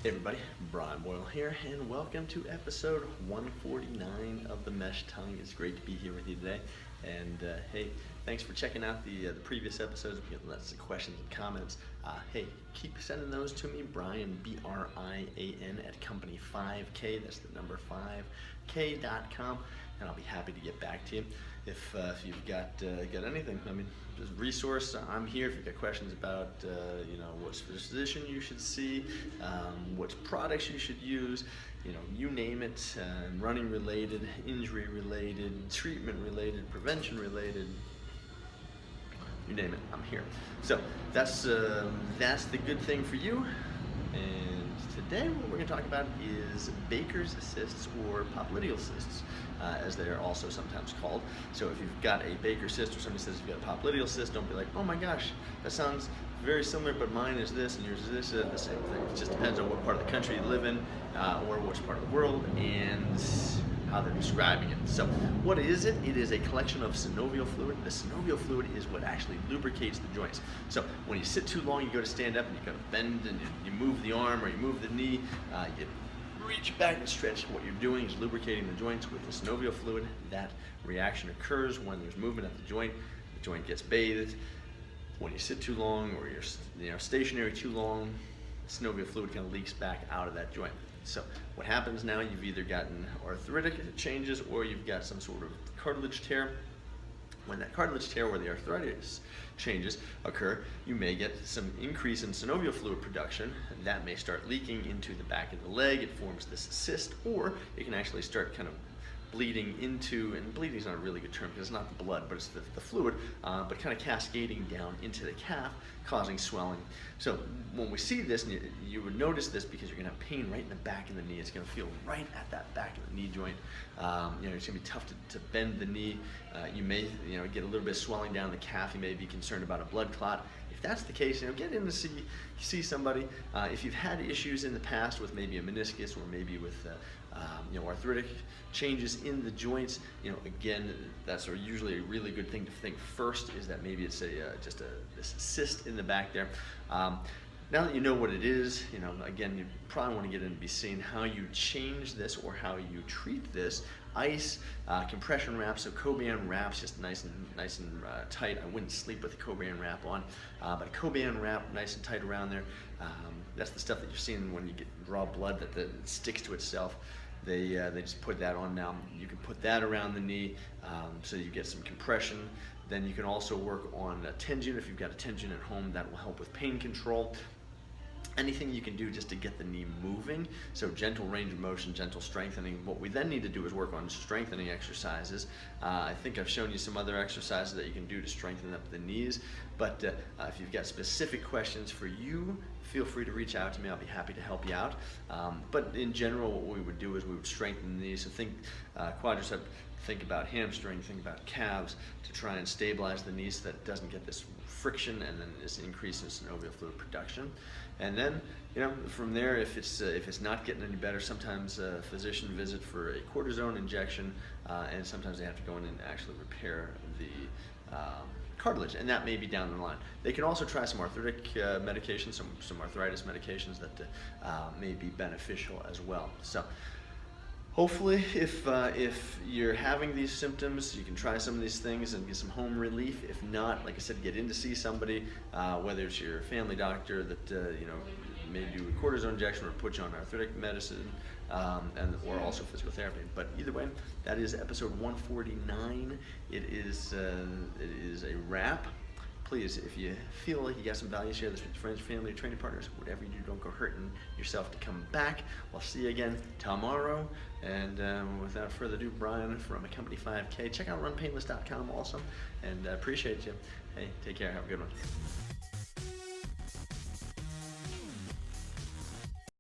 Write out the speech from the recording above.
Hey everybody, Brian Boyle here, and welcome to episode 149 of The Mesh Tongue. It's great to be here with you today. And hey, thanks for checking out the previous episodes. We got lots of questions and comments. Hey, keep sending those to me, Brian, B-R-I-A-N, at company5k, that's the number 5k.com, and I'll be happy to get back to you. If you've got anything, I mean, just resource, I'm here. If you've got questions about, what physician you should see, what products you should use, you name it, running related, injury related, treatment related, prevention related, you name it, I'm here. So that's the good thing for you. And today what we're going to talk about is Baker's cysts, or popliteal cysts, as they are also sometimes called. So if you've got a Baker's cyst, or somebody says you've got a popliteal cyst, don't be like, oh my gosh, that sounds very similar, but mine is this and yours is this. The same thing. It just depends on what part of the country you live in, or which part of the world, and how they're describing it. So what is it? It is a collection of synovial fluid. The synovial fluid is what actually lubricates the joints. So when you sit too long, you go to stand up and you kind of bend and you move the arm or you move the knee, you reach back and stretch. What you're doing is lubricating the joints with the synovial fluid. That reaction occurs when there's movement at the joint gets bathed. When you sit too long or you're stationary too long, synovial fluid kind of leaks back out of that joint. So what happens now, you've either gotten arthritic changes or you've got some sort of cartilage tear. When that cartilage tear or the arthritis changes occur, you may get some increase in synovial fluid production. That may start leaking into the back of the leg. It forms this cyst, or it can actually start kind of bleeding into, and bleeding is not a really good term because it's not the blood, but it's the fluid, but kind of cascading down into the calf, causing swelling. So when we see this, and you would notice this because you're going to have pain right in the back of the knee. It's going to feel right at that back of the knee joint. It's going to be tough to bend the knee. You may get a little bit of swelling down the calf. You may be concerned about a blood clot. If that's the case, get in to see somebody. If you've had issues in the past with maybe a meniscus or maybe with arthritic changes in the joints, again, that's usually a really good thing to think first, is that maybe it's just this cyst in the back there. Now that you know what it is, again, you probably want to get in and be seeing how you change this or how you treat this. Ice, compression wraps, so Coban wraps, just nice and tight. I wouldn't sleep with a Coban wrap on, but a Coban wrap, nice and tight around there. That's the stuff that you're seeing when you draw blood that sticks to itself. They just put that on now. You can put that around the knee, so you get some compression. Then you can also work on a tension. If you've got a tension at home, that will help with pain control. Anything you can do just to get the knee moving, so gentle range of motion, gentle strengthening. What we then need to do is work on strengthening exercises. I think I've shown you some other exercises that you can do to strengthen up the knees, but if you've got specific questions for you, feel free to reach out to me. I'll be happy to help you out. But in general, what we would do is we would strengthen the knees. So think quadricep, think about hamstring, think about calves, to try and stabilize the knee so that it doesn't get this friction and then this increase in synovial fluid production. And then, from there, if it's not getting any better, sometimes a physician visit for a cortisone injection, and sometimes they have to go in and actually repair the cartilage, and that may be down the line. They can also try some arthritic medications, some arthritis medications that may be beneficial as well. So hopefully, if you're having these symptoms, you can try some of these things and get some home relief. If not, like I said, get in to see somebody, whether it's your family doctor that may do a cortisone injection or put you on arthritic medicine, or also physical therapy. But either way, that is episode 149. It is a wrap. Please, if you feel like you got some value, share this with your friends, family, training partners, whatever you do, don't go hurting yourself to come back. We'll see you again tomorrow. And without further ado, Brian from Company 5K. Check out runpainless.com also, and appreciate you. Hey, take care. Have a good one.